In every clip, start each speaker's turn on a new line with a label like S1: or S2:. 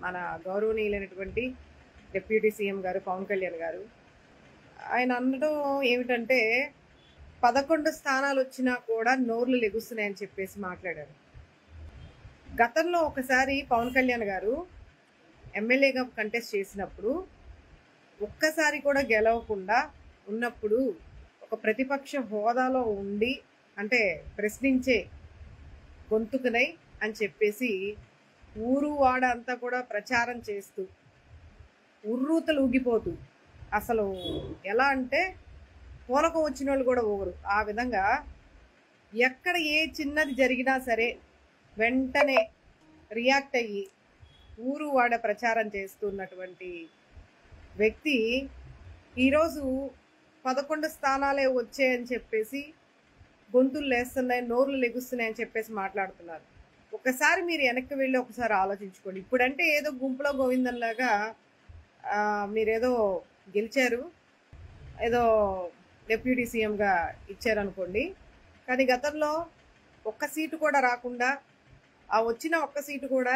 S1: మన గౌరవనీయులైనటువంటి deputy CM గారు పవన్ కళ్యాణ్ గారు ఆయన అనడం ఏమిటంటే 11 స్థానాలు వచ్చినా కూడా నోర్లు లెగుస్తున్నాయని చెప్పేసి మాట్లాడారు. గతంలో ఒకసారి పవన్ కళ్యాణ్ గారు ఎమ్మెల్యేగా కంటెస్ట్ చేసినప్పుడు ఒక్కసారి కూడా గెలవకుండా ఉన్నప్పుడు ఒక ప్రతిపక్ష హోదాలో ఉండి అంటే ప్రశ్నించే గొంతుకునై అని చెప్పేసి ఊరు వాడ అంతా కూడా ప్రచారం చేస్తూ ఉర్రూతలు ఊగిపోతూ అసలు ఎలా అంటే పూనకం వచ్చిన వాళ్ళు కూడా ఊరు ఆ విధంగా ఎక్కడ ఏ చిన్నది జరిగినా సరే వెంటనే రియాక్ట్ అయ్యి ఊరు వాడ ప్రచారం చేస్తున్నటువంటి వ్యక్తి ఈరోజు 11 స్థానాలే వచ్చాయని చెప్పేసి గొంతులు లేస్తున్నాయి, నోర్లు లెగుస్తున్నాయని చెప్పేసి మాట్లాడుతున్నారు. ఒకసారి మీరు వెనక్కి వెళ్ళి ఒకసారి ఆలోచించుకోండి. ఇప్పుడంటే ఏదో గుంపులో గోవిందంలాగా మీరేదో గెలిచారు, ఏదో డిప్యూటీ సీఎంగా ఇచ్చారనుకోండి. కానీ గతంలో ఒక్క సీటు కూడా రాకుండా ఆ వచ్చిన ఒక్క సీటు కూడా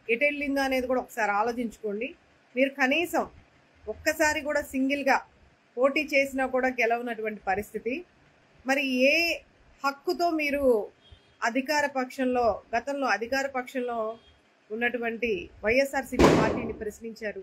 S1: ఎటు వెళ్ళిందో అనేది కూడా ఒకసారి ఆలోచించుకోండి. మీరు కనీసం ఒక్కసారి కూడా సింగిల్గా పోటీ చేసినా కూడా గెలవనటువంటి పరిస్థితి. మరి ఏ హక్కుతో మీరు అధికార పక్షంలో గతంలో అధికార పక్షంలో ఉన్నటువంటి వైఎస్ఆర్సీపీ పార్టీని ప్రశ్నించారు?